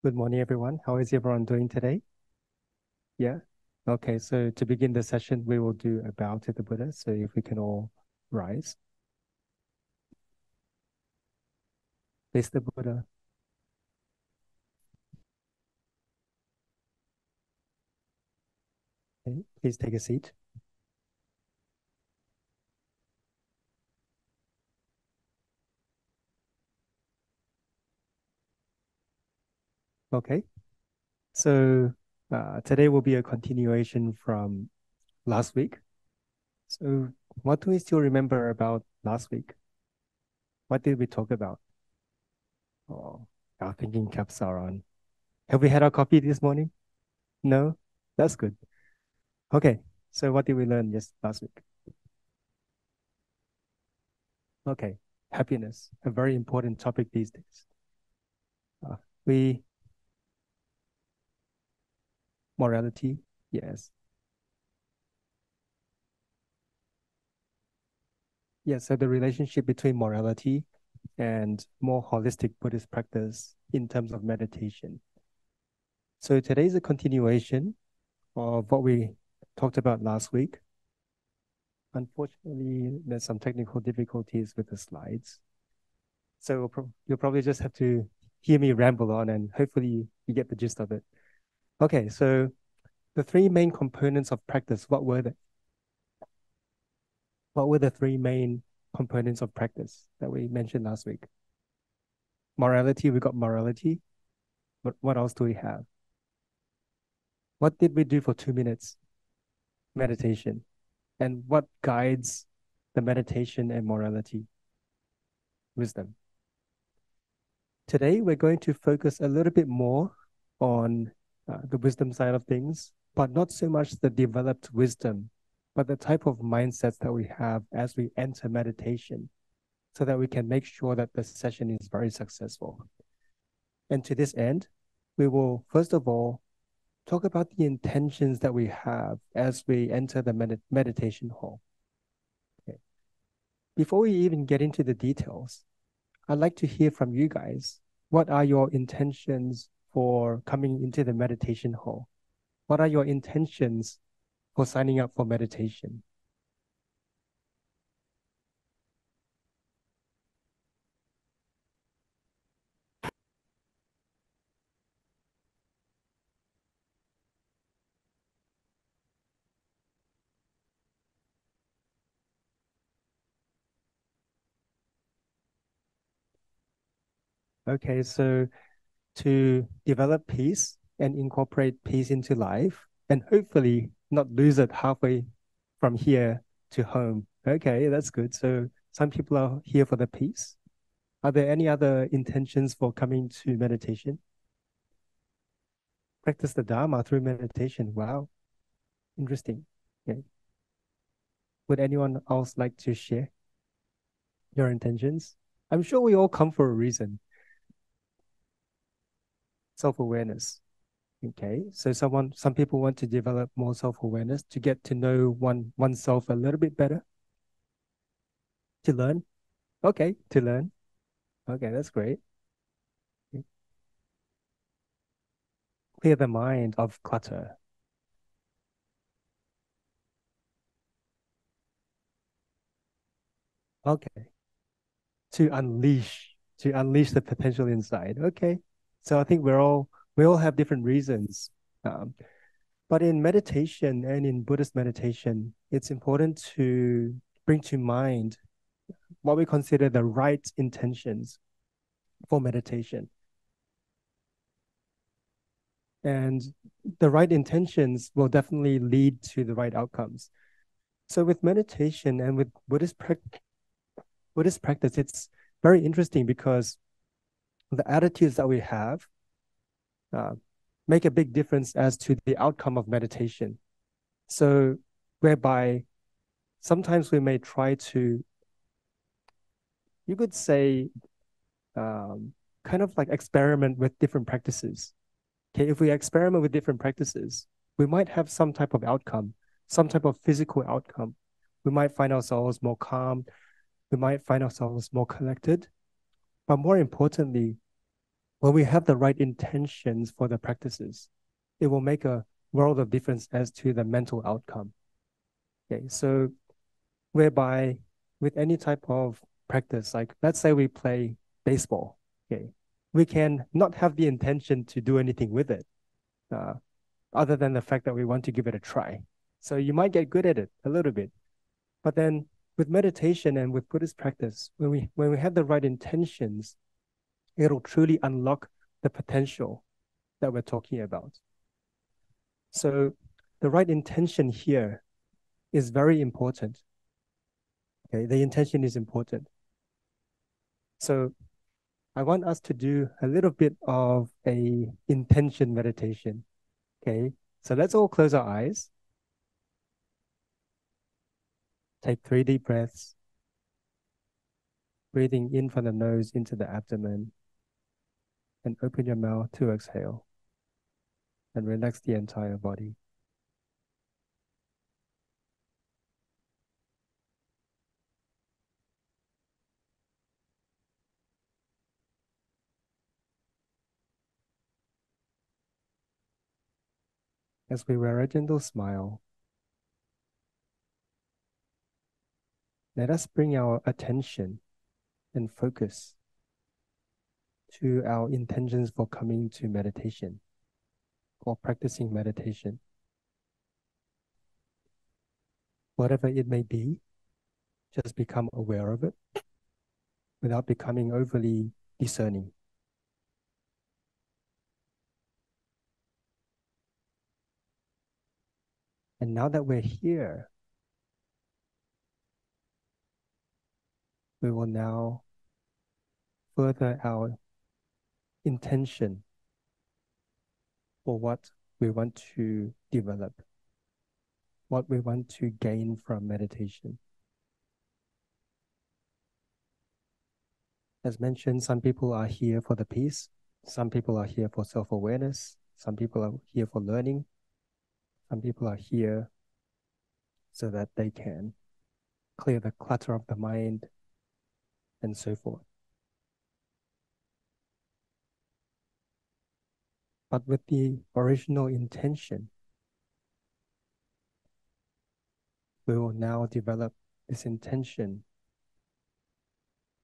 Good morning, everyone. How is everyone doing today? Yeah. Okay, so to begin the session, we will do a bow to the Buddha. So if we can all rise, face the Buddha. Okay, please take a seat. Okay, so today will be a continuation from last week. So what do we still remember about last week? What did we talk about? Oh, our thinking caps are on. Have we had our coffee this morning? No? That's good. Okay, so what did we learn last week? Okay, happiness, a very important topic these days. Uh, we Morality, yes, yes. So the relationship between morality and more holistic Buddhist practice in terms of meditation. So today's a continuation of what we talked about last week. Unfortunately, there's some technical difficulties with the slides, so you'll probably just have to hear me ramble on, and hopefully you get the gist of it. Okay, so the three main components of practice, what were they? What were the three main components of practice that we mentioned last week? Morality, we got morality. What else do we have? What did we do for 2 minutes? Meditation. And what guides the meditation and morality? Wisdom. Today, we're going to focus a little bit more on the wisdom side of things, but not so much the developed wisdom, but the type of mindsets that we have as we enter meditation so that we can make sure that the session is very successful. And to this end, we will first of all talk about the intentions that we have as we enter the meditation hall. Okay. Before we even get into the details, I'd like to hear from you guys. What are your intentions for coming into the meditation hall? What are your intentions for signing up for meditation? Okay, so to develop peace and incorporate peace into life and hopefully not lose it halfway from here to home. Okay, that's good. So some people are here for the peace. Are there any other intentions for coming to meditation? Practice the Dharma through meditation. Wow, interesting. Okay. Would anyone else like to share your intentions? I'm sure we all come for a reason. Self-awareness. Okay, so some people want to develop more self-awareness to get to know oneself a little bit better. To learn. Okay, to learn. Okay, that's great. Clear the mind of clutter. Okay, to unleash the potential inside. Okay, so I think we all have different reasons. Um, but in meditation and in Buddhist meditation, it's important to bring to mind what we consider the right intentions for meditation. And the right intentions will definitely lead to the right outcomes. So with meditation and with Buddhist practice, it's very interesting because the attitudes that we have uh, make a big difference as to the outcome of meditation. So whereby sometimes we may try to, you could say, kind of like experiment with different practices. Okay, if we experiment with different practices, we might have some type of outcome, some type of physical outcome. We might find ourselves more calm. We might find ourselves more collected. But more importantly, when we have the right intentions for the practices, it will make a world of difference as to the mental outcome. Okay, so whereby with any type of practice, like let's say we play baseball, okay, we can not have the intention to do anything with it, uh, other than the fact that we want to give it a try. So you might get good at it a little bit, but then with meditation and with Buddhist practice, when we have the right intentions, it'll truly unlock the potential that we're talking about. So the right intention here is very important. Okay, the intention is important. So I want us to do a little bit of a intention meditation. Okay, so let's all close our eyes. Take 3 deep breaths, breathing in from the nose into the abdomen, and open your mouth to exhale, and relax the entire body. As we wear a gentle smile, let us bring our attention and focus to our intentions for coming to meditation or practicing meditation. Whatever it may be, just become aware of it without becoming overly discerning. And now that we're here, we will now further our intention for what we want to develop, what we want to gain from meditation. As mentioned, some people are here for the peace, some people are here for self-awareness, some people are here for learning, some people are here so that they can clear the clutter of the mind, and so forth. But with the original intention, we will now develop this intention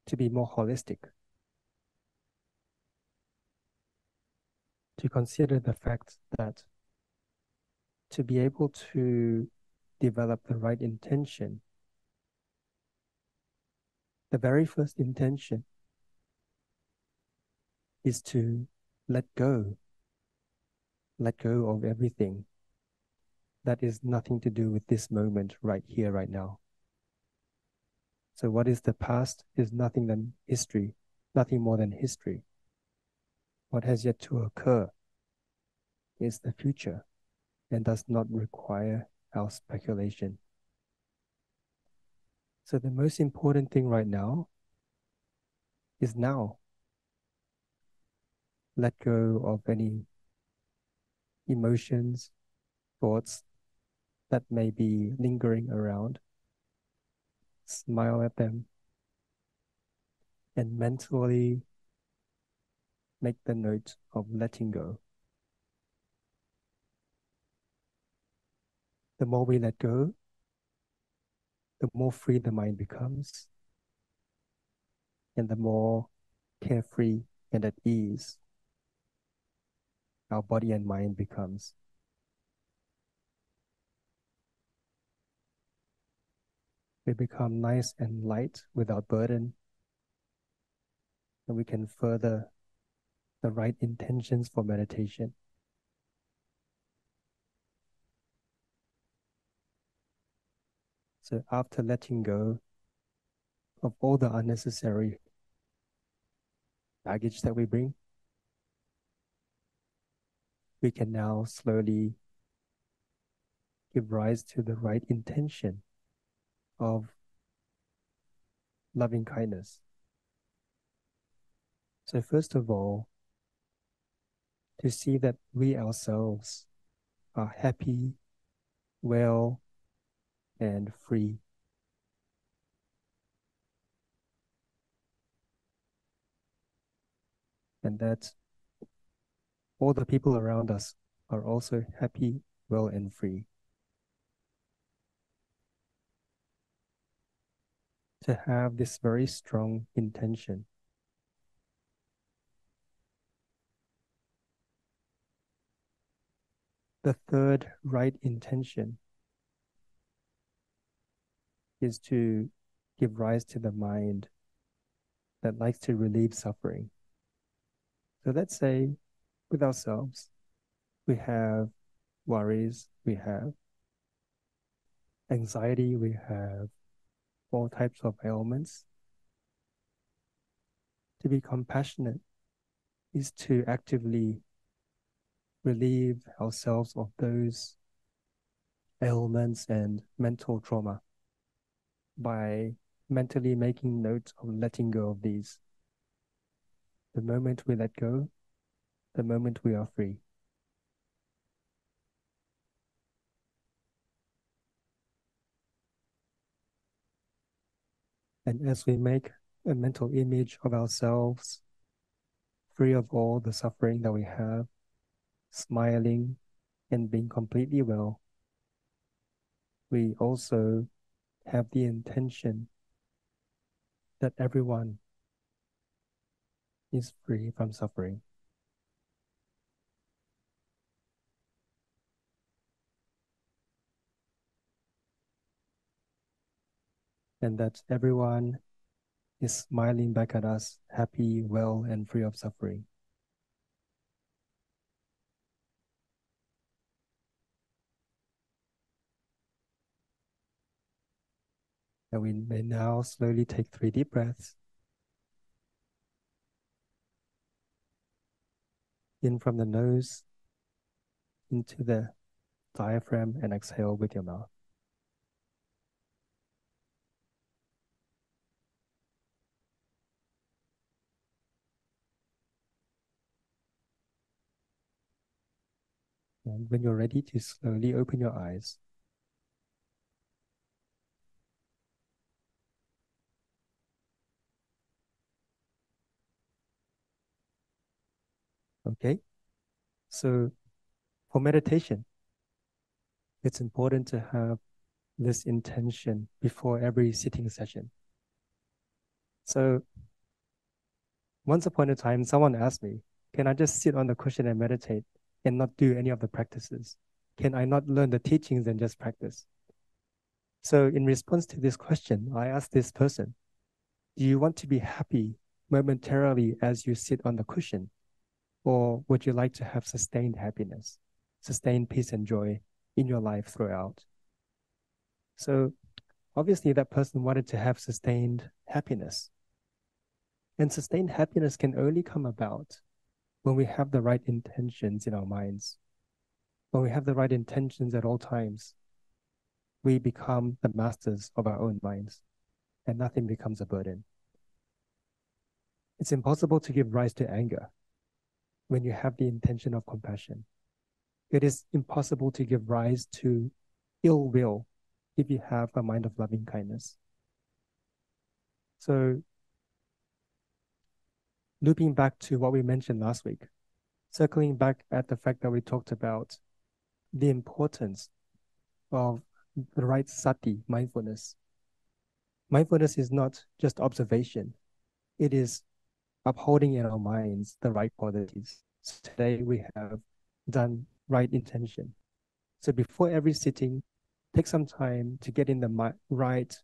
to be more holistic, to consider the fact that to be able to develop the right intention, the very first intention is to let go of everything that is nothing to do with this moment right here, right now. So what is the past is nothing than history, nothing more than history. What has yet to occur is the future and does not require our speculation. So the most important thing right now is now. Let go of any emotions, thoughts that may be lingering around. Smile at them and mentally make the note of letting go. The more we let go, the more free the mind becomes, and the more carefree and at ease our body and mind becomes. We become nice and light without burden, and we can further the right intentions for meditation. So after letting go of all the unnecessary baggage that we bring, we can now slowly give rise to the right intention of loving kindness. So first of all, to see that we ourselves are happy, well, and free. And that all the people around us are also happy, well, and free. To have this very strong intention. The third right intention is to give rise to the mind that likes to relieve suffering. So let's say with ourselves, we have worries, we have anxiety, we have all types of ailments. To be compassionate is to actively relieve ourselves of those ailments and mental trauma by mentally making note of letting go of these. The moment we let go, the moment we are free. And as we make a mental image of ourselves free of all the suffering that we have, smiling and being completely well, we also have the intention that everyone is free from suffering. And that everyone is smiling back at us, happy, well, and free of suffering. And we may now slowly take 3 deep breaths. In from the nose, into the diaphragm, and exhale with your mouth. And when you're ready to slowly open your eyes, okay? So for meditation, it's important to have this intention before every sitting session. So once upon a time, someone asked me, can I just sit on the cushion and meditate and not do any of the practices? Can I not learn the teachings and just practice? So in response to this question, I asked this person, do you want to be happy momentarily as you sit on the cushion? Or would you like to have sustained happiness, sustained peace and joy in your life throughout? So obviously that person wanted to have sustained happiness. And sustained happiness can only come about when we have the right intentions in our minds. When we have the right intentions at all times, we become the masters of our own minds and nothing becomes a burden. It's impossible to give rise to anger when you have the intention of compassion. It is impossible to give rise to ill will if you have a mind of loving kindness. So looping back to what we mentioned last week, circling back at the fact that we talked about the importance of the right sati, mindfulness. Mindfulness is not just observation. It is upholding in our minds the right qualities. So today we have done right intention. So before every sitting, take some time to get in the right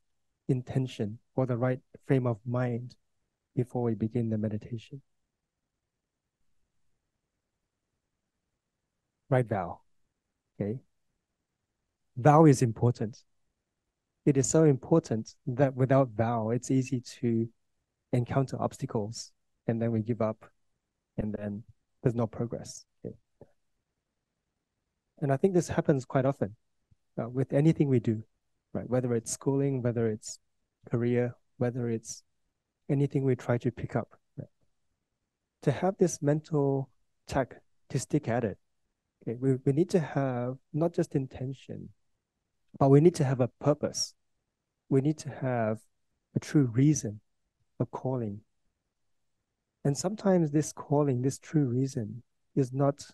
intention or the right frame of mind before we begin the meditation. Right vow, okay? Vow is important. It is so important that without vow, it's easy to encounter obstacles and then we give up and then there's no progress. Okay? And I think this happens quite often with anything we do, right? Whether it's schooling, whether it's career, whether it's anything we try to pick up. Right? To have this mental tack to stick at it, okay, we need to have not just intention, but we need to have a purpose. We need to have a true reason of calling. And sometimes this calling, this true reason, is not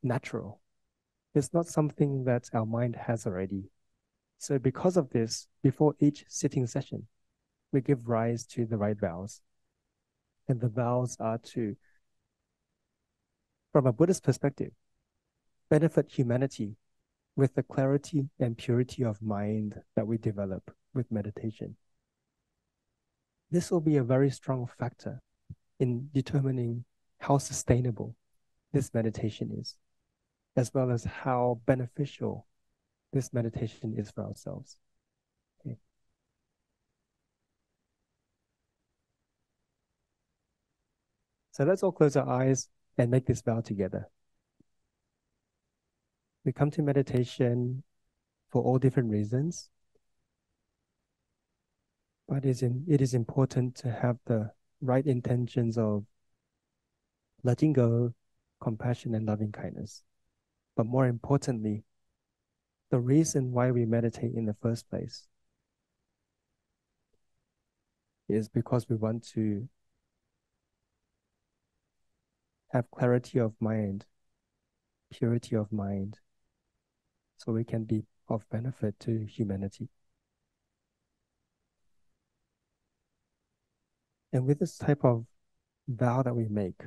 natural. It's not something that our mind has already. So because of this, before each sitting session, we give rise to the right vows. And the vows are to, from a Buddhist perspective, benefit humanity with the clarity and purity of mind that we develop with meditation. This will be a very strong factor in determining how sustainable this meditation is, as well as how beneficial this meditation is for ourselves. Okay. So let's all close our eyes and make this vow together. We come to meditation for all different reasons, but it is important to have the right intentions of letting go, compassion, and loving kindness. But more importantly, the reason why we meditate in the first place is because we want to have clarity of mind, purity of mind, so we can be of benefit to humanity. And with this type of vow that we make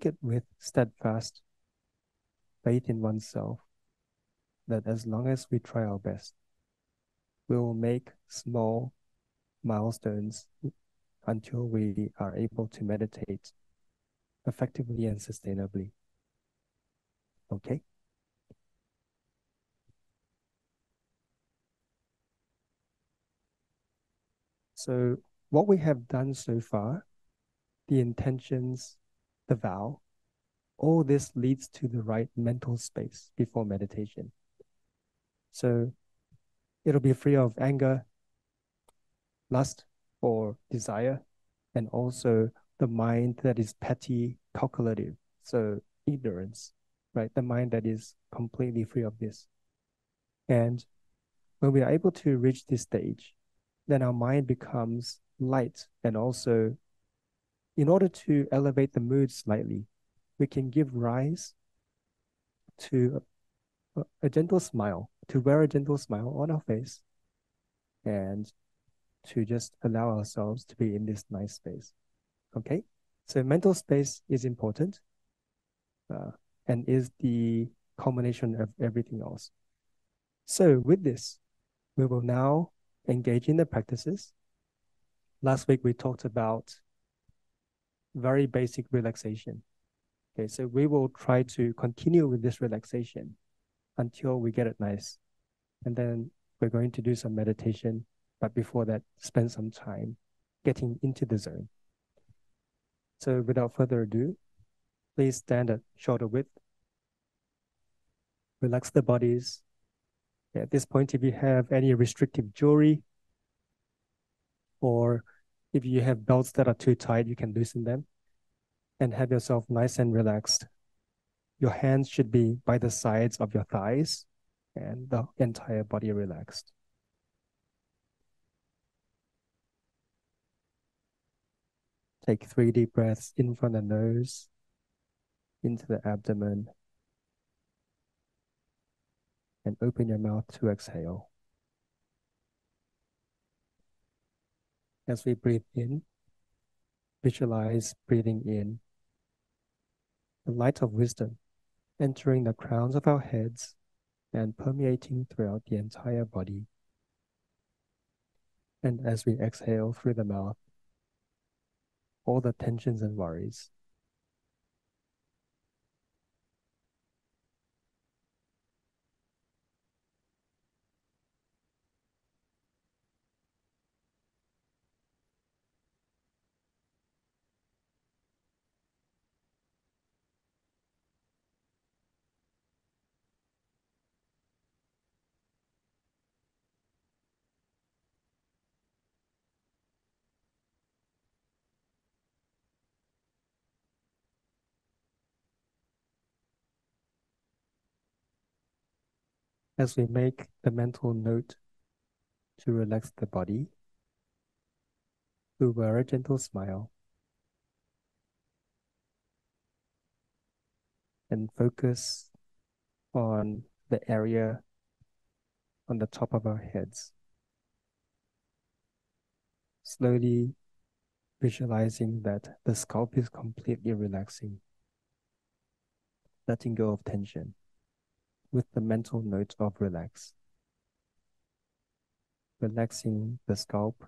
it with steadfast faith in oneself that as long as we try our best, we will make small milestones until we are able to meditate effectively and sustainably. Okay? So what we have done so far, the intentions, the vow, all this leads to the right mental space before meditation. So it'll be free of anger, lust, or desire, and also the mind that is petty, calculative, so ignorance, right? The mind that is completely free of this. And when we are able to reach this stage, then our mind becomes light, and also in order to elevate the mood slightly, we can give rise to a gentle smile, to wear a gentle smile on our face, and to just allow ourselves to be in this nice space. Okay? So mental space is important and is the culmination of everything else. So with this, we will now engage in the practices. Last week, we talked about very basic relaxation. Okay, so we will try to continue with this relaxation until we get it nice. And then we're going to do some meditation, but before that, spend some time getting into the zone. So without further ado, please stand at shoulder width. Relax the bodies. At this point, if you have any restrictive jewelry, or if you have belts that are too tight, you can loosen them and have yourself nice and relaxed. Your hands should be by the sides of your thighs and the entire body relaxed. Take 3 deep breaths in from the nose, into the abdomen, and open your mouth to exhale. As we breathe in, visualize breathing in the light of wisdom entering the crowns of our heads and permeating throughout the entire body. And as we exhale through the mouth, all the tensions and worries. As we make the mental note to relax the body, we wear a gentle smile. and focus on the area on the top of our heads. Slowly visualizing that the scalp is completely relaxing, letting go of tension with the mental note of relax. Relaxing the scalp,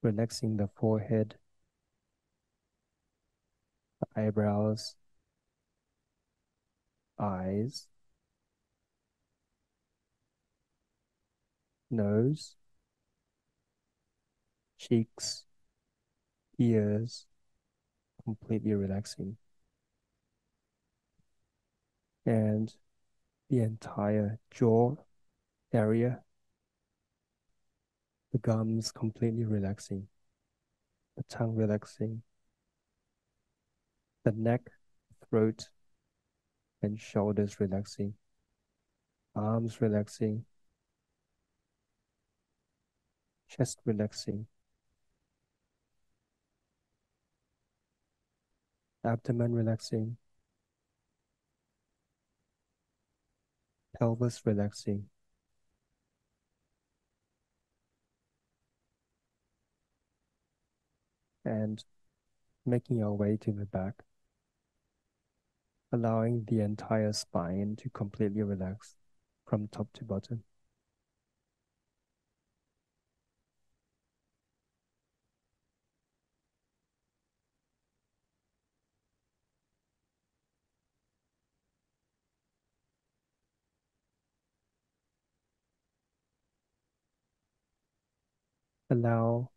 relaxing the forehead, the eyebrows, eyes, nose, cheeks, ears, completely relaxing. And the entire jaw area, the gums completely relaxing, the tongue relaxing, the neck, throat, and shoulders relaxing, arms relaxing, chest relaxing, abdomen relaxing, pelvis relaxing, and making our way to the back, allowing the entire spine to completely relax from top to bottom. Allow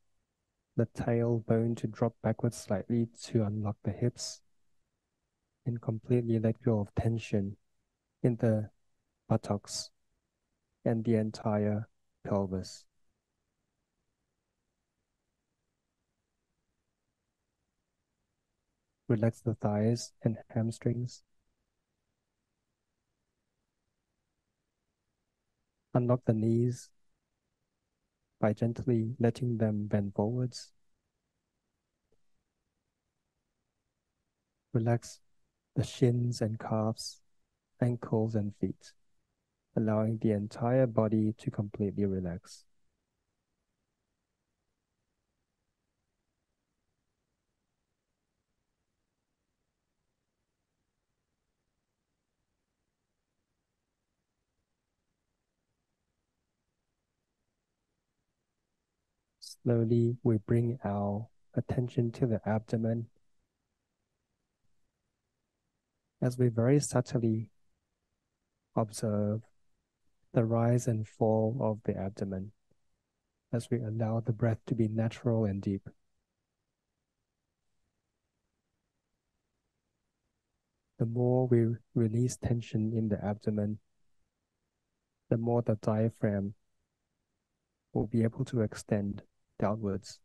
the tailbone to drop backwards slightly to unlock the hips and completely let go of tension in the buttocks and the entire pelvis. Relax the thighs and hamstrings. Unlock the knees by gently letting them bend forwards. Relax the shins and calves, ankles and feet, allowing the entire body to completely relax. Slowly, we bring our attention to the abdomen as we very subtly observe the rise and fall of the abdomen as we allow the breath to be natural and deep. The more we release tension in the abdomen, the more the diaphragm will be able to extend downwards.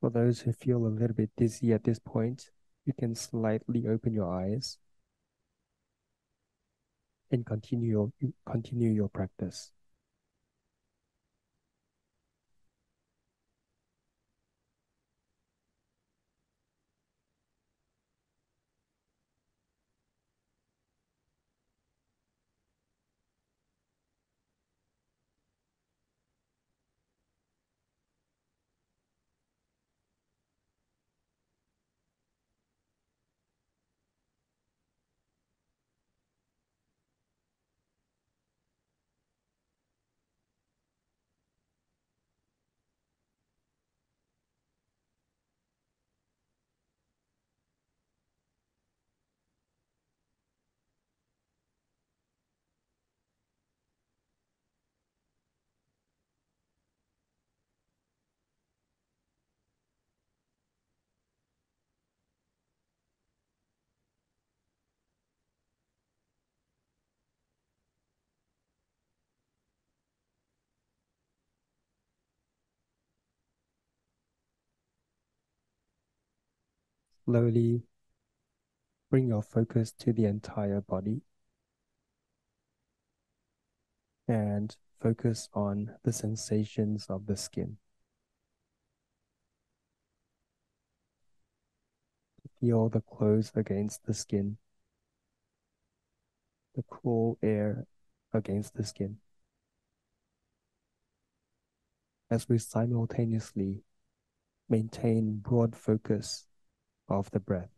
For those who feel a little bit dizzy at this point, you can slightly open your eyes and continue your practice. Slowly bring your focus to the entire body. and focus on the sensations of the skin. Feel the clothes against the skin, the cool air against the skin, as we simultaneously maintain broad focus of the breath.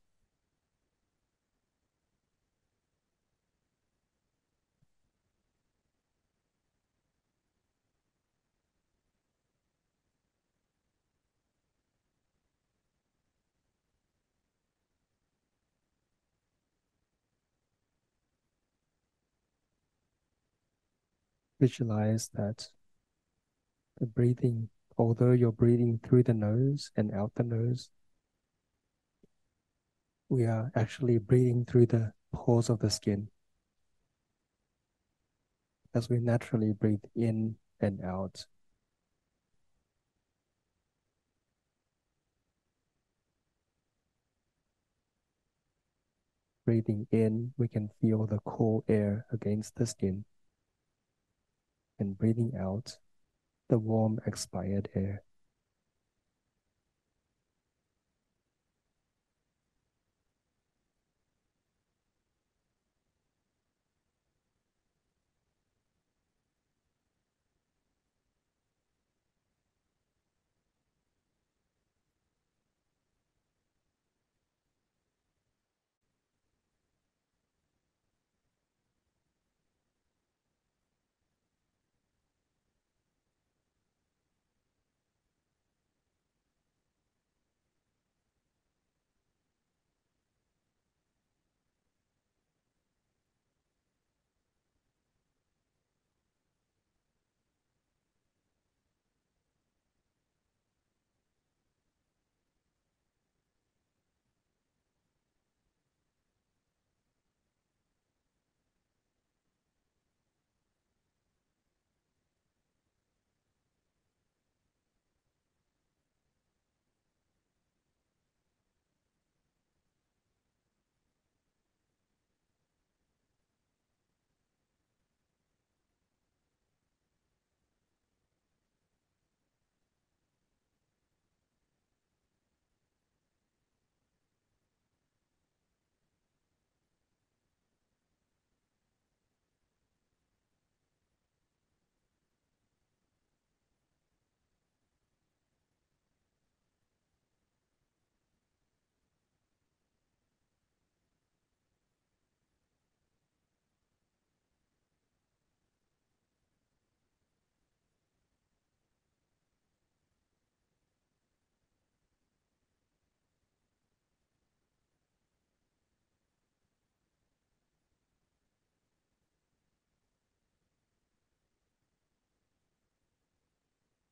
Visualize that the breathing, although you're breathing through the nose and out the nose, we are actually breathing through the pores of the skin as we naturally breathe in and out. Breathing in, we can feel the cool air against the skin, and breathing out, the warm expired air.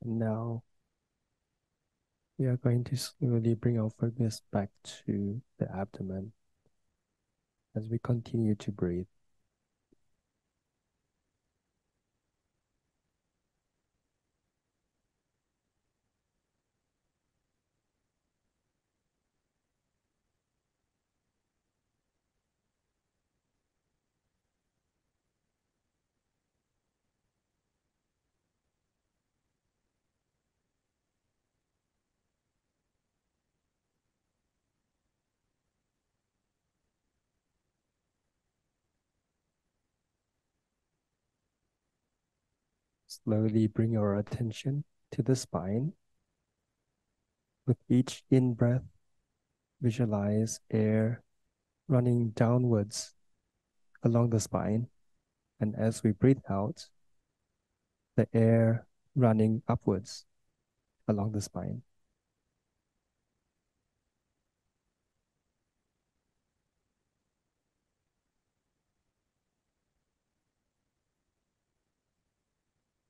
And now we are going to slowly bring our focus back to the abdomen as we continue to breathe. Slowly bring your attention to the spine. With each in-breath, visualize air running downwards along the spine. And as we breathe out, the air running upwards along the spine.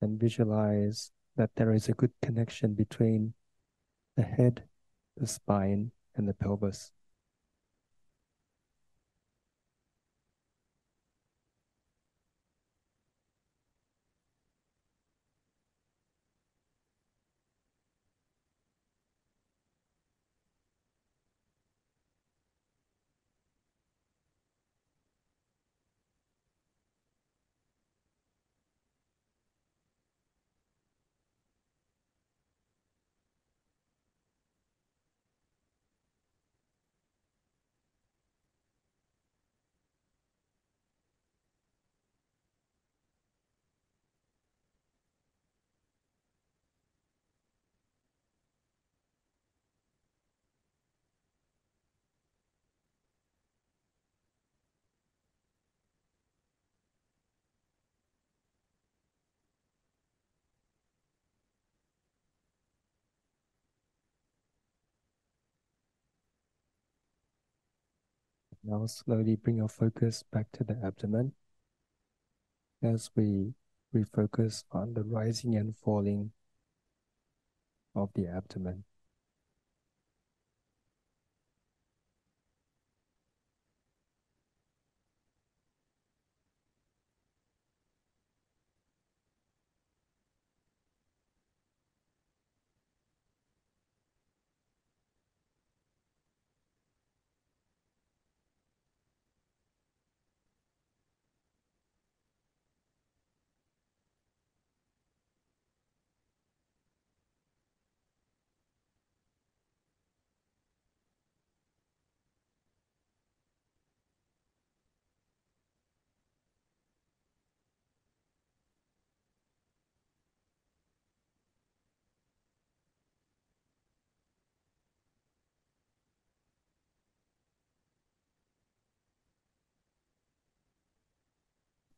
And visualize that there is a good connection between the head, the spine, and the pelvis. Now slowly bring your focus back to the abdomen as we refocus on the rising and falling of the abdomen.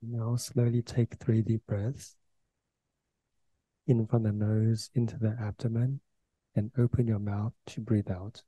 Now slowly take 3 deep breaths in from the nose into the abdomen and open your mouth to breathe out.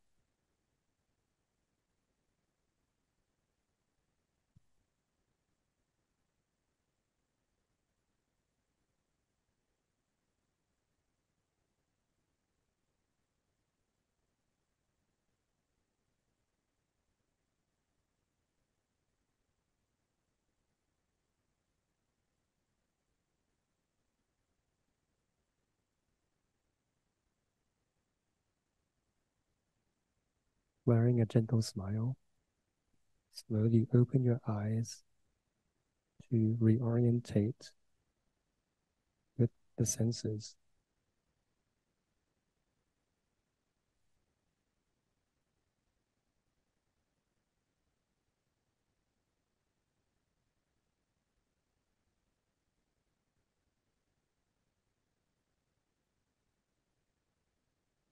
Wearing a gentle smile, slowly open your eyes to reorientate with the senses.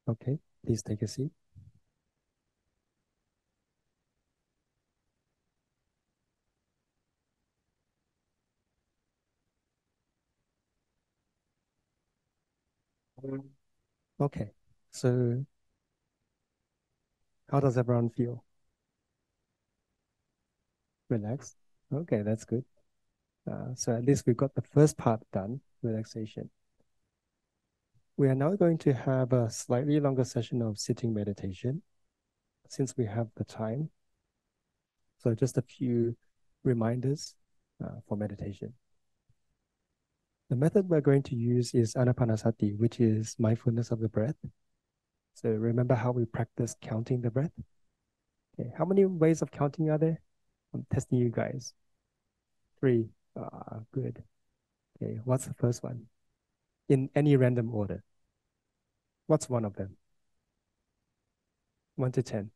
Okay, please take a seat. Okay, so how does everyone feel? Relaxed? Okay, that's good. So at least we got the first part done, relaxation. We are now going to have a slightly longer session of sitting meditation since we have the time. So just a few reminders for meditation. The method we're going to use is anapanasati, which is mindfulness of the breath. So remember how we practice counting the breath? Okay, how many ways of counting are there? I'm testing you guys. 3. Good. Okay, what's the first one? In any random order. What's one of them? 1 to 10.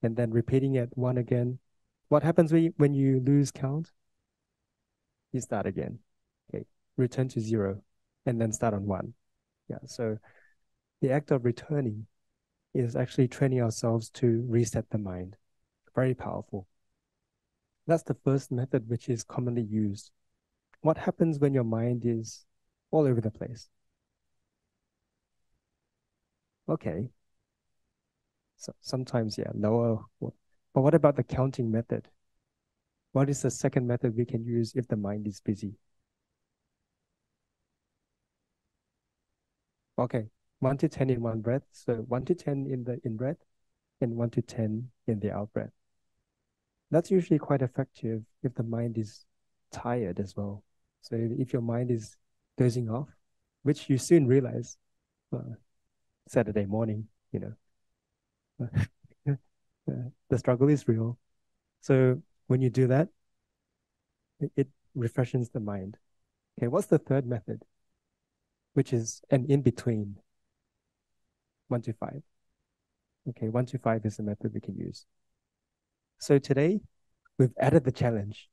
And then repeating it 1 again. What happens when you lose count? You start again. Okay, return to 0 and then start on 1. Yeah, so the act of returning is actually training ourselves to reset the mind. Very powerful. That's the first method which is commonly used. What happens when your mind is all over the place? Okay. So sometimes, yeah, lower. But what about the counting method? What is the second method we can use if the mind is busy? Okay, 1 to 10 in one breath. So 1 to 10 in the in breath and 1 to 10 in the out breath. That's usually quite effective if the mind is tired as well. So if your mind is dozing off, which you soon realize Saturday morning, the struggle is real. So when you do that, it refreshes the mind. Okay, what's the third method? Which is an in between 1 to 5. Okay, 1 to 5 is the method we can use. So today, we've added the challenge.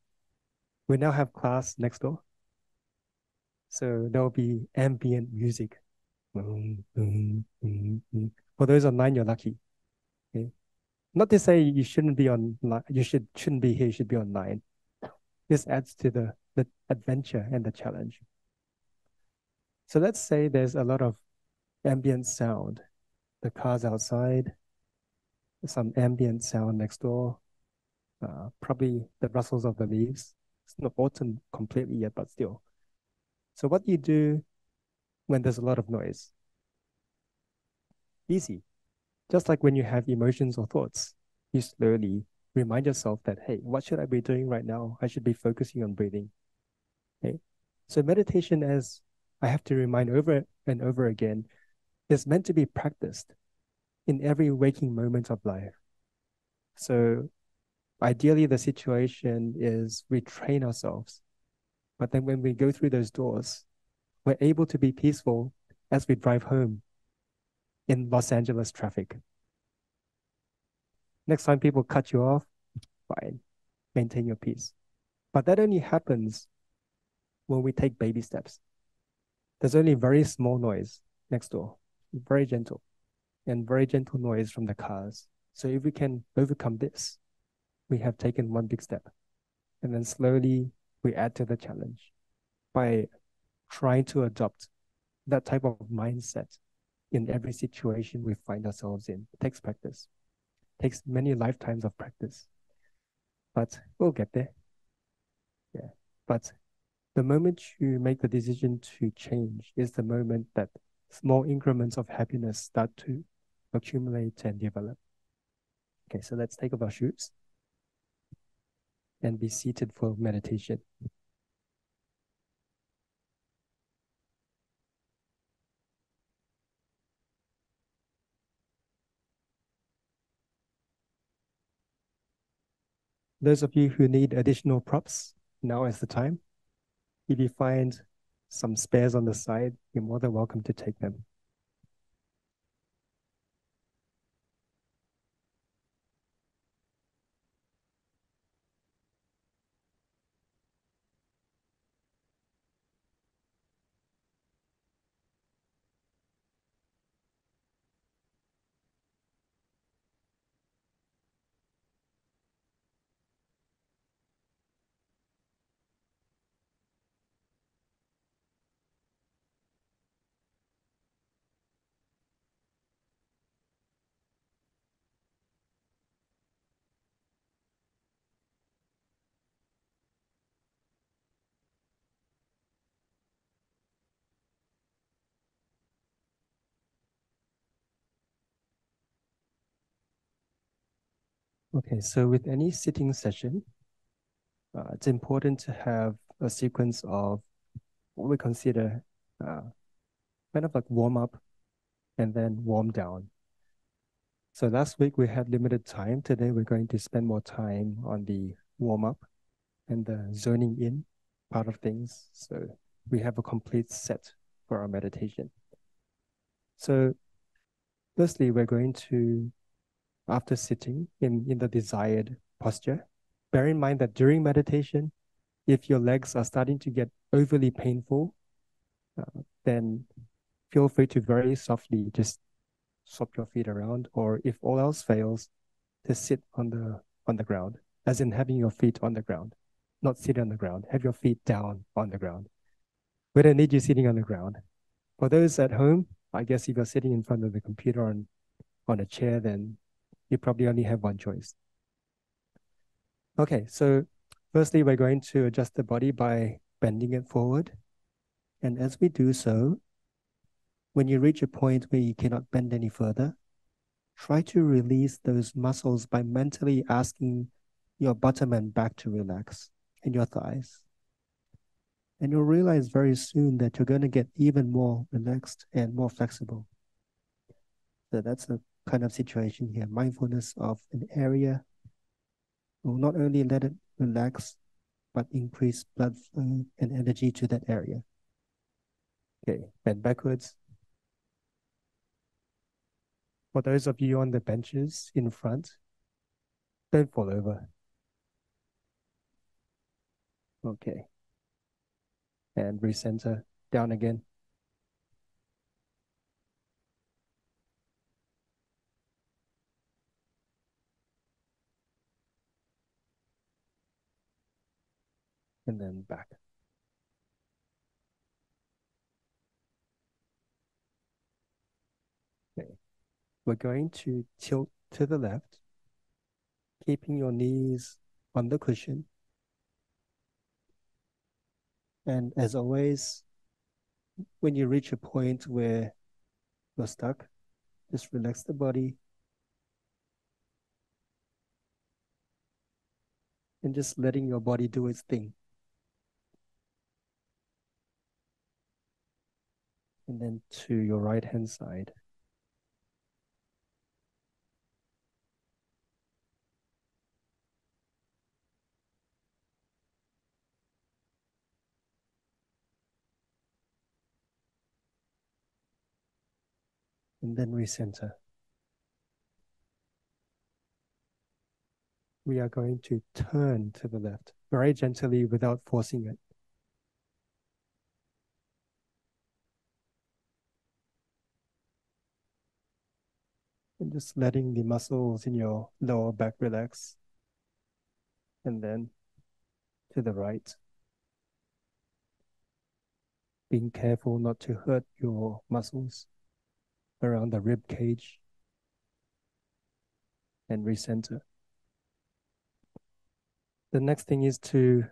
We now have class next door. So there will be ambient music. For those online, you're lucky. Okay? Not to say you shouldn't be on, shouldn't be here, you should be online. This adds to the adventure and the challenge. So let's say there's a lot of ambient sound. The cars outside, some ambient sound next door, probably the rustles of the leaves. It's not autumn completely yet, but still. So what do you do when there's a lot of noise? Easy. Just like when you have emotions or thoughts, you slowly remind yourself that, hey, what should I be doing right now? I should be focusing on breathing. Okay. So meditation, as I have to remind over and over again, is meant to be practiced in every waking moment of life. So ideally, the situation is we train ourselves, but then when we go through those doors, we're able to be peaceful as we drive home in Los Angeles traffic. Next time people cut you off, fine, maintain your peace. But that only happens when we take baby steps. There's only very small noise next door, very gentle, and very gentle noise from the cars. So if we can overcome this, we have taken one big step. And then slowly we add to the challenge by trying to adopt that type of mindset in every situation we find ourselves in. It takes practice. It takes many lifetimes of practice. But we'll get there. Yeah. But the moment you make the decision to change is the moment that small increments of happiness start to accumulate and develop. Okay, so let's take off our shoes and be seated for meditation. Those of you who need additional props, now is the time. If you find some spares on the side, you're more than welcome to take them. Okay, so with any sitting session, it's important to have a sequence of what we consider uh, kind of like warm up and then warm down. So last week we had limited time. Today we're going to spend more time on the warm up and the zoning in part of things. So we have a complete set for our meditation. So firstly, we're going to, after sitting in the desired posture, bear in mind that during meditation, if your legs are starting to get overly painful, then feel free to very softly just swap your feet around, or if all else fails, to sit on the ground, as in having your feet on the ground, not sitting on the ground. Have your feet down on the ground. We don't need you sitting on the ground. For those at home, I guess if you're sitting in front of the computer on a chair, then you probably only have one choice. Okay, so firstly, we're going to adjust the body by bending it forward. And as we do so, when you reach a point where you cannot bend any further, try to release those muscles by mentally asking your bottom and back to relax and your thighs. And you'll realize very soon that you're going to get even more relaxed and more flexible. So that's the kind of situation here. Mindfulness of an area will not only let it relax, but increase blood flow and energy to that area. Okay, bend backwards. For those of you on the benches in front, don't fall over. Okay, and recenter, down again. And then back. Okay, we're going to tilt to the left, keeping your knees on the cushion. And as always, when you reach a point where you're stuck, just relax the body and just letting your body do its thing. And then to your right hand side. And then recenter. We are going to turn to the left very gently without forcing it. And just letting the muscles in your lower back relax. And then to the right. Being careful not to hurt your muscles around the rib cage. And recenter. The next thing is to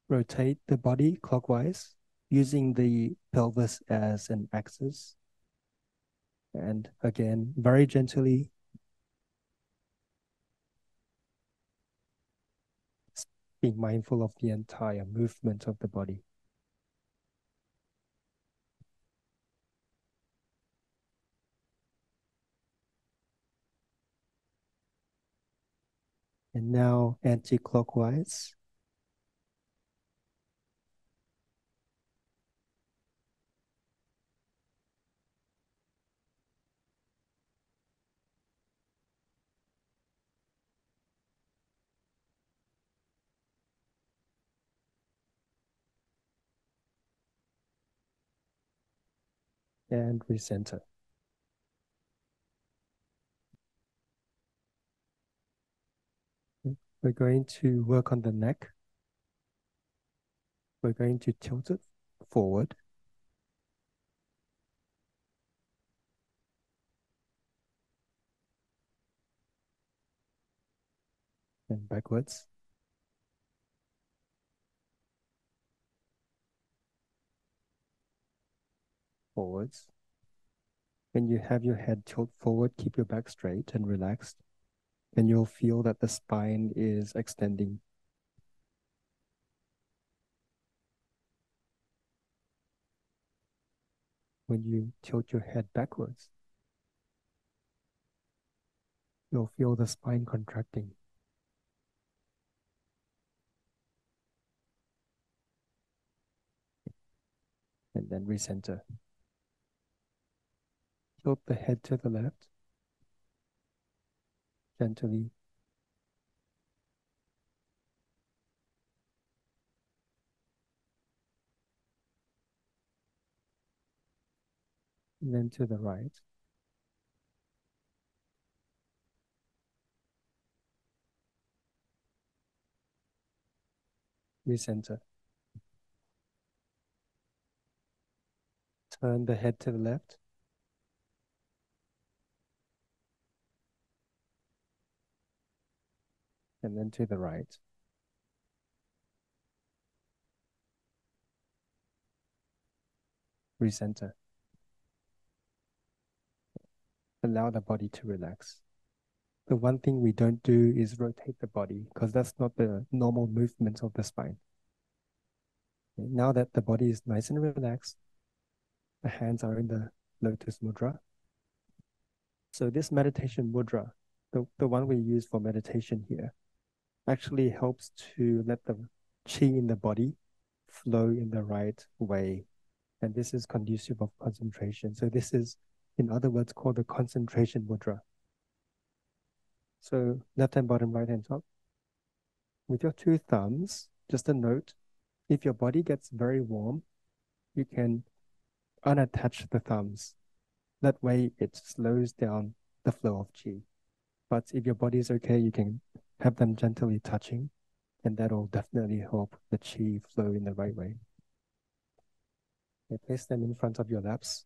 rotate the body clockwise using the pelvis as an axis. And again, very gently, being mindful of the entire movement of the body. And now anti-clockwise. And recenter. We're going to work on the neck. We're going to tilt it forward and backwards. Forwards. When you have your head tilt forward, keep your back straight and relaxed. And you'll feel that the spine is extending. When you tilt your head backwards, you'll feel the spine contracting. And then recenter. Tilt the head to the left, gently. And then to the right. Recenter. Turn the head to the left. And then to the right. Recenter. Allow the body to relax. The one thing we don't do is rotate the body because that's not the normal movement of the spine. Now that the body is nice and relaxed, the hands are in the lotus mudra. So this meditation mudra, the one we use for meditation here, actually helps to let the qi in the body flow in the right way. And this is conducive of concentration. So this is, in other words, called the concentration mudra. So left hand bottom, right hand top. With your two thumbs, just a note, if your body gets very warm, you can unattach the thumbs. That way it slows down the flow of qi. But if your body is okay, you can have them gently touching, and that'll definitely help the qi flow in the right way. Okay, place them in front of your laps,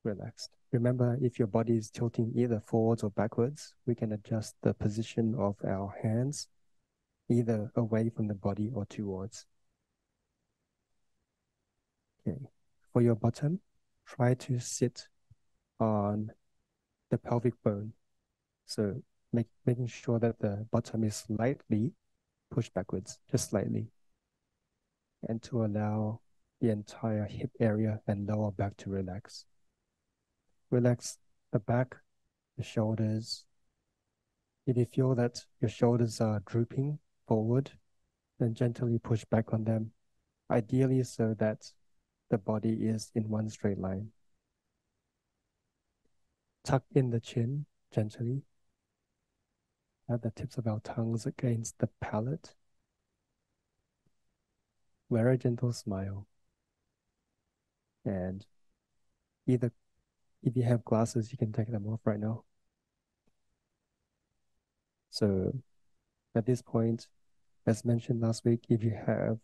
relaxed. Remember, if your body is tilting either forwards or backwards, we can adjust the position of our hands either away from the body or towards. Okay. For your bottom, try to sit on the pelvic bone. So making sure that the bottom is slightly pushed backwards, just slightly, and to allow the entire hip area and lower back to relax. Relax the back, the shoulders. If you feel that your shoulders are drooping forward, then gently push back on them, ideally so that the body is in one straight line. Tuck in the chin gently. Have the tips of our tongues against the palate. Wear a gentle smile. And either if you have glasses, you can take them off right now. So at this point, as mentioned last week, if you have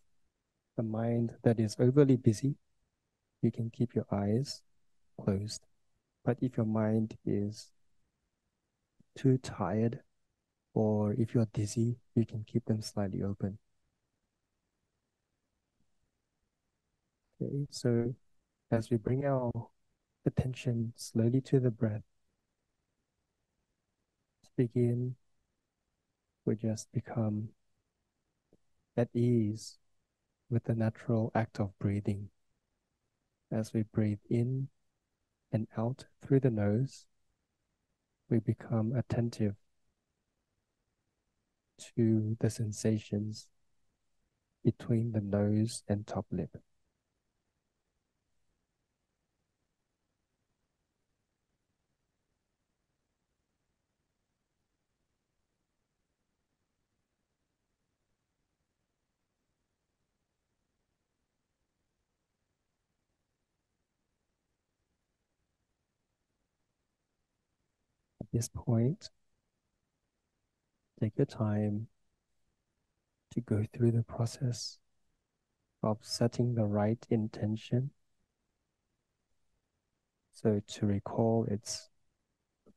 a mind that is overly busy, you can keep your eyes closed. But if your mind is too tired or if you're dizzy, you can keep them slightly open. Okay, so as we bring our attention slowly to the breath, to begin, we just become at ease with the natural act of breathing. As we breathe in and out through the nose, we become attentive to the sensations between the nose and top lip. At this point, take your time to go through the process of setting the right intention. So to recall, it's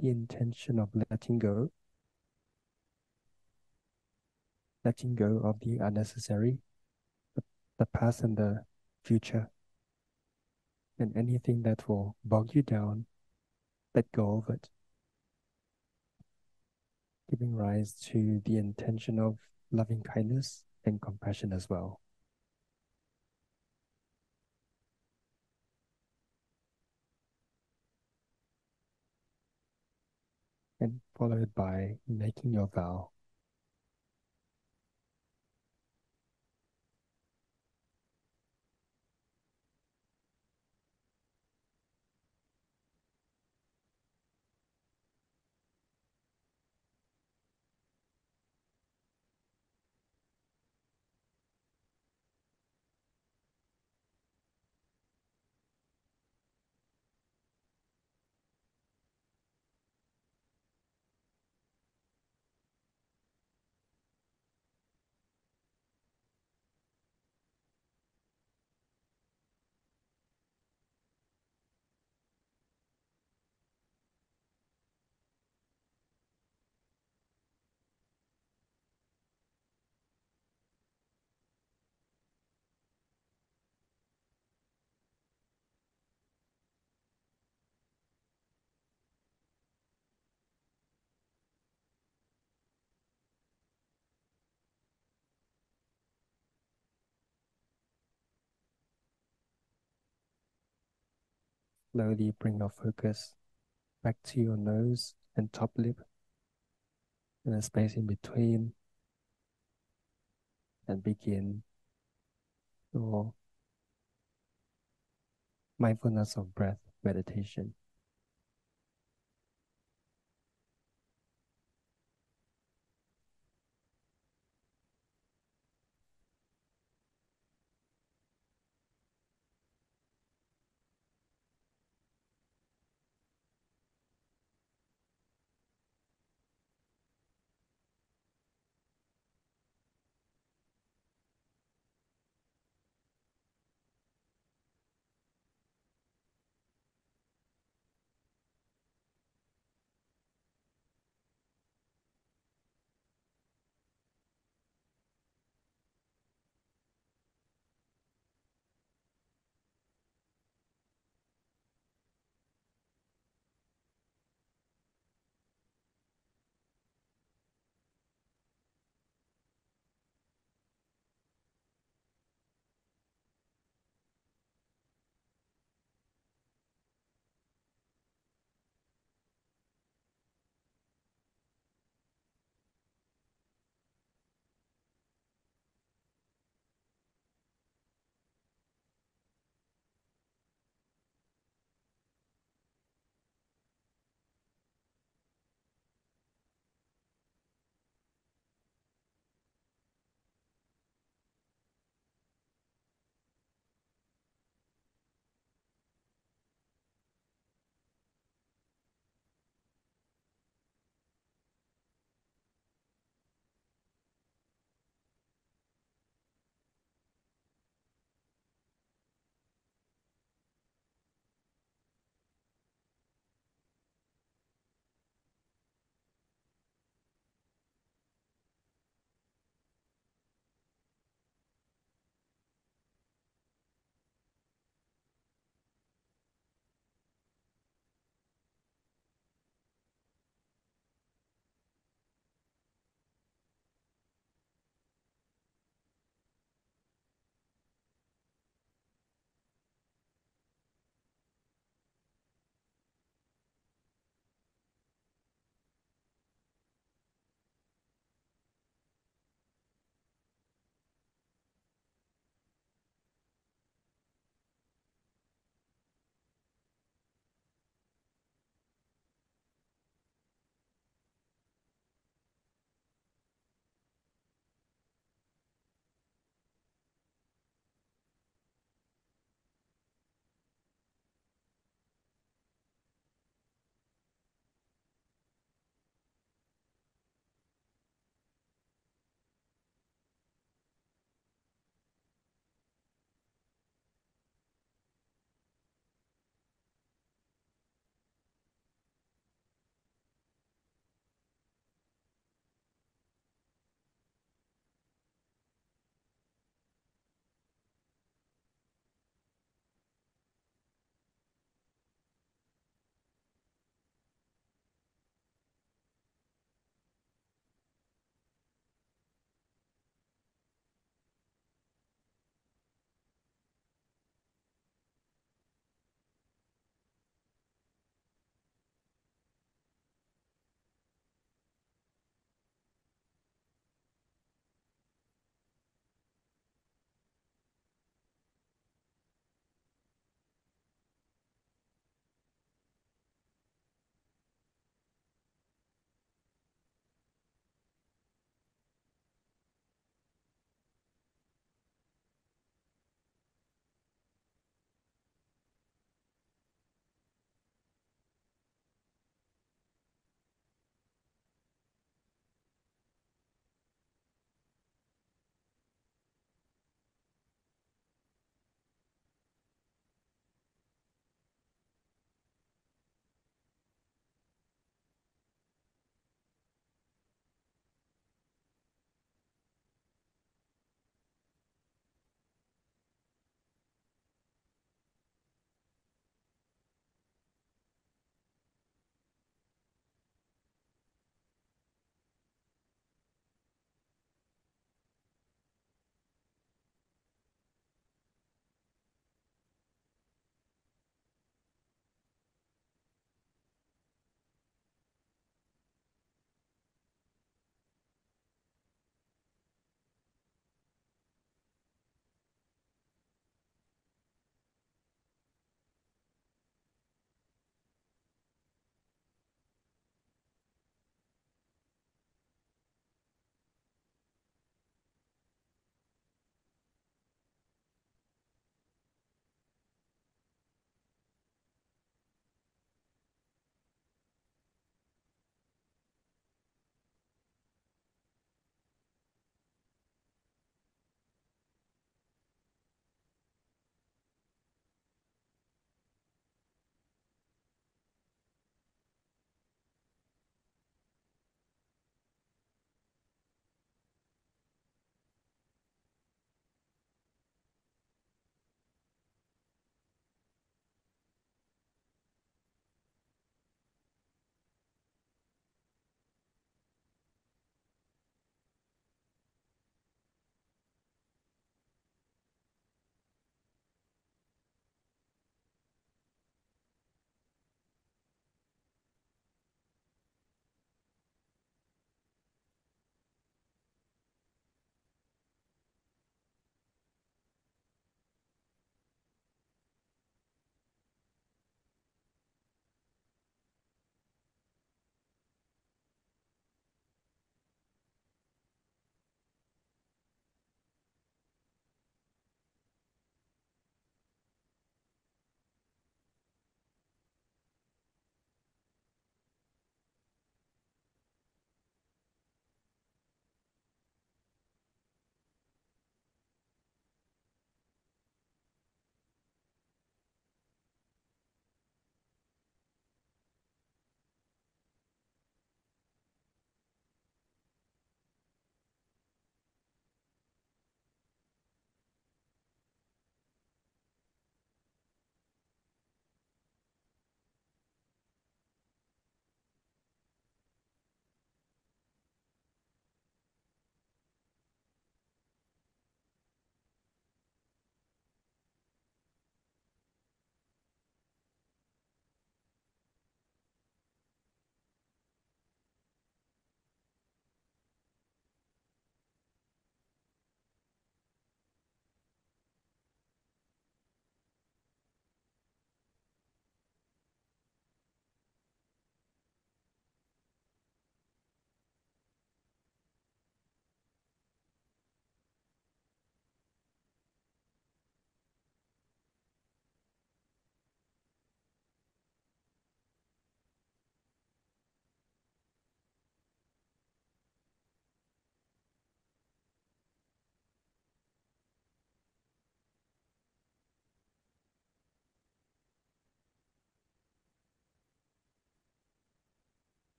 the intention of letting go of the unnecessary, the past and the future, and anything that will bog you down, let go of it, giving rise to the intention of loving kindness and compassion as well. And followed by making your vow. Slowly bring your focus back to your nose and top lip and the space in between, and begin your mindfulness of breath meditation.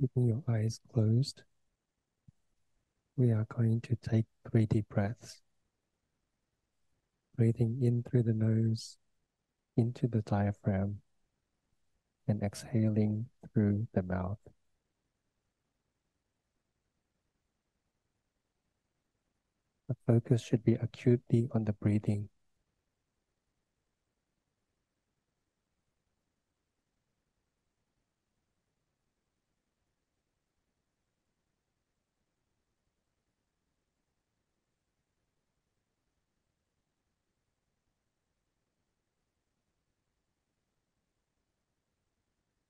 Keeping your eyes closed, we are going to take 3 deep breaths. Breathing in through the nose, into the diaphragm, and exhaling through the mouth. The focus should be acutely on the breathing.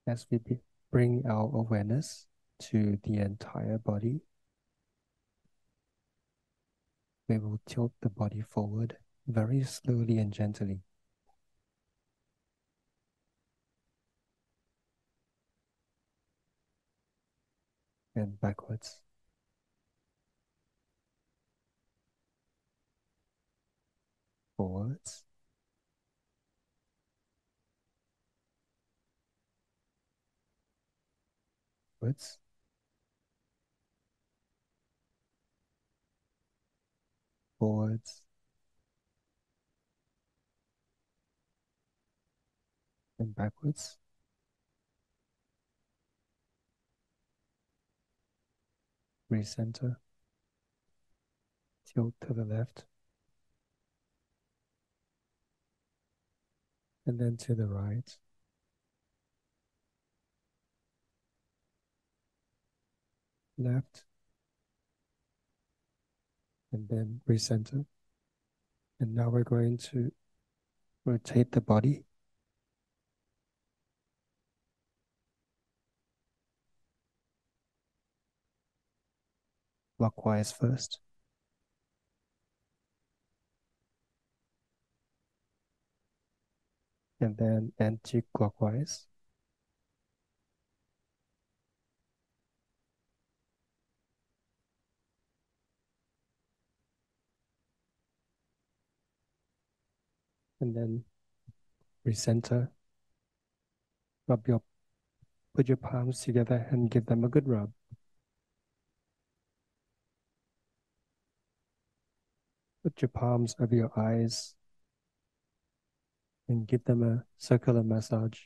As we bring our awareness to the entire body, we will tilt the body forward very slowly and gently. And backwards. Forwards. Forwards. Forwards. And backwards. Recenter. Tilt to the left. And then to the right. Left. And then recenter. And now we're going to rotate the body. Clockwise first. And then anti-clockwise. And then recenter. Put your palms together and give them a good rub. Put your palms over your eyes and give them a circular massage.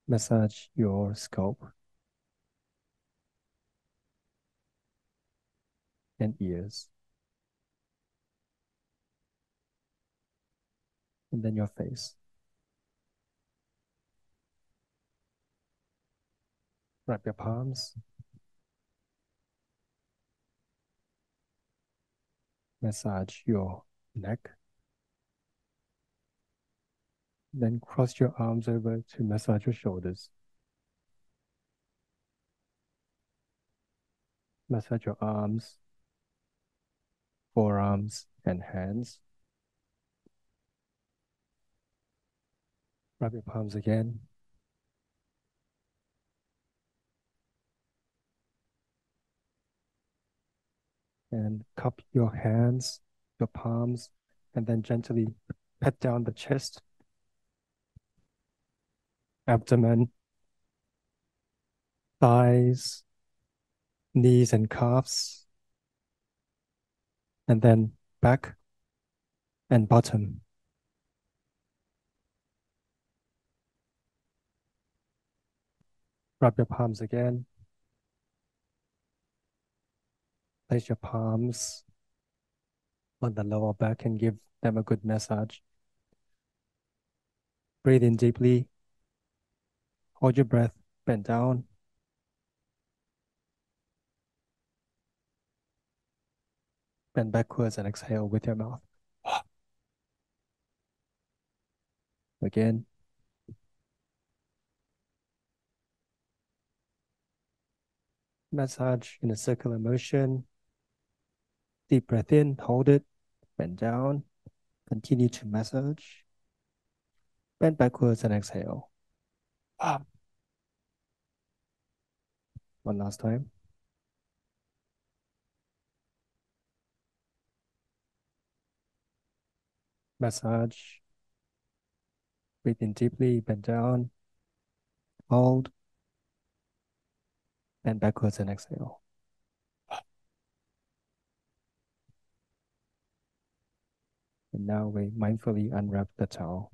Massage your scalp and ears. And then your face. Wrap your palms. Massage your neck. Then cross your arms over to massage your shoulders. Massage your arms, forearms, and hands. Wrap your palms again. And cup your hands, your palms, and then gently pat down the chest, abdomen, thighs, knees and calves, and then back and bottom. Wrap your palms again. Place your palms on the lower back and give them a good massage. Breathe in deeply. Hold your breath, bend down. Bend backwards and exhale with your mouth. Again. Massage in a circular motion. Deep breath in, hold it, bend down. Continue to massage. Bend backwards and exhale. One last time. Massage. Breathe in deeply, bend down, hold, bend backwards and exhale. And now we mindfully unwrap the towel.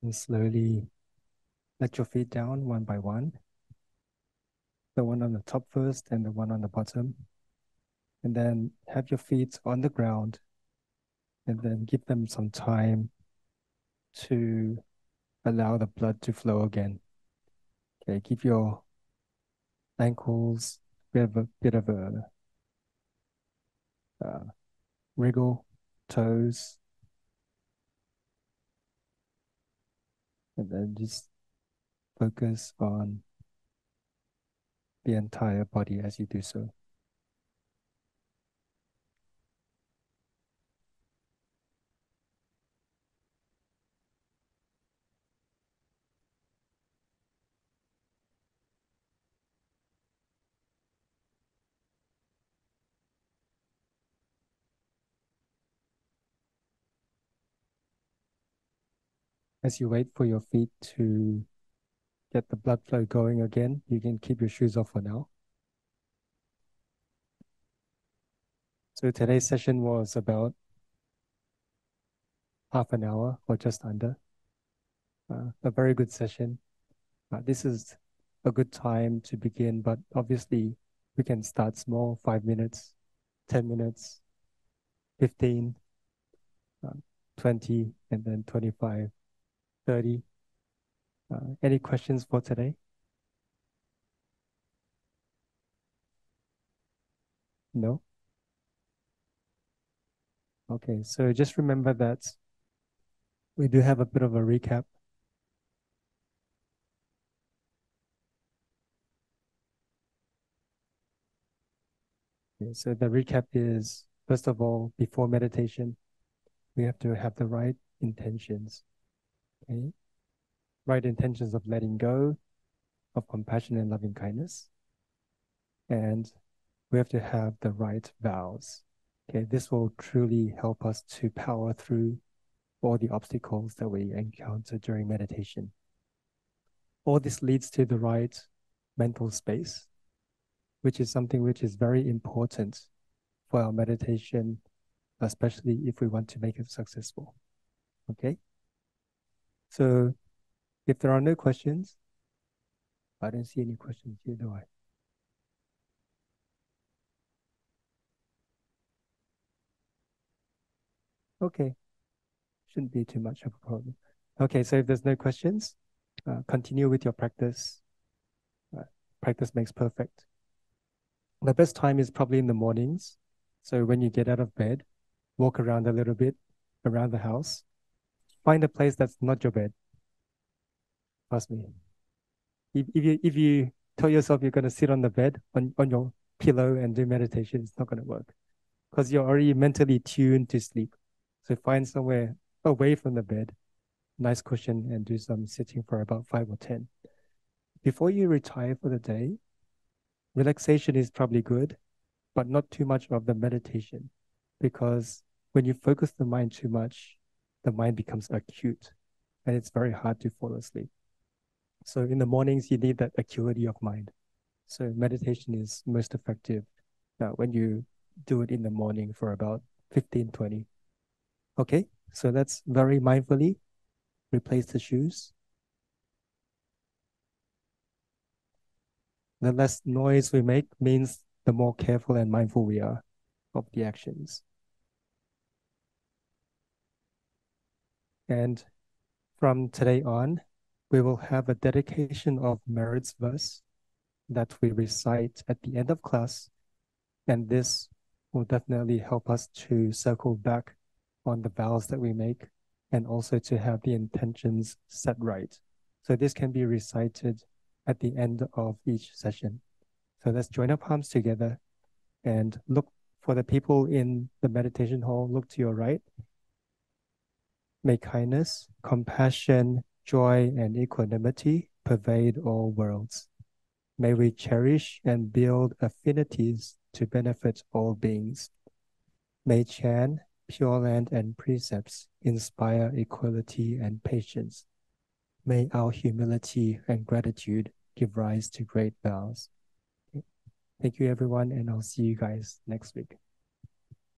And slowly let your feet down one by one. The one on the top first and the one on the bottom. And then have your feet on the ground and then give them some time to allow the blood to flow again. Okay, give your ankles a bit of a uh, wriggle, toes, and then just focus on the entire body as you do so. As you wait for your feet to get the blood flow going again, you can keep your shoes off for now. So today's session was about half an hour or just under. A very good session. This is a good time to begin, but obviously we can start small, 5 minutes, 10 minutes, 15, uh, 20, and then 25, 30. Any questions for today? No? Okay, so just remember that we do have a bit of a recap. Okay, so the recap is, first of all, before meditation, we have to have the right intentions. Okay? Right intentions of letting go, of compassion and loving kindness. And we have to have the right vows. Okay, this will truly help us to power through all the obstacles that we encounter during meditation. All this leads to the right mental space, which is something which is very important for our meditation, especially if we want to make it successful. Okay? So if there are no questions, I don't see any questions here, do I? Okay, shouldn't be too much of a problem. Okay, so if there's no questions, continue with your practice. Uh, Practice makes perfect. The best time is probably in the mornings. So when you get out of bed, walk around a little bit around the house. Find a place that's not your bed. Trust me. If you tell yourself you're going to sit on the bed on your pillow and do meditation, it's not going to work because you're already mentally tuned to sleep. So find somewhere away from the bed, nice cushion, and do some sitting for about 5 or 10. Before you retire for the day, relaxation is probably good, but not too much of the meditation because when you focus the mind too much, the mind becomes acute and it's very hard to fall asleep. So in the mornings, you need that acuity of mind. So meditation is most effective when you do it in the morning for about 15, 20. Okay, so let's very mindfully replace the shoes. The less noise we make means the more careful and mindful we are of the actions. And From today on, we will have a dedication of merits verse that we recite at the end of class, and this will definitely help us to circle back on the vows that we make and also to have the intentions set right. So this can be recited at the end of each session. So let's join our palms together and look for the people in the meditation hall. Look to your right. May kindness, compassion, joy, and equanimity pervade all worlds. May we cherish and build affinities to benefit all beings. May Chan, Pure Land, and precepts inspire equality and patience. May our humility and gratitude give rise to great vows. Thank you, everyone, and I'll see you guys next week.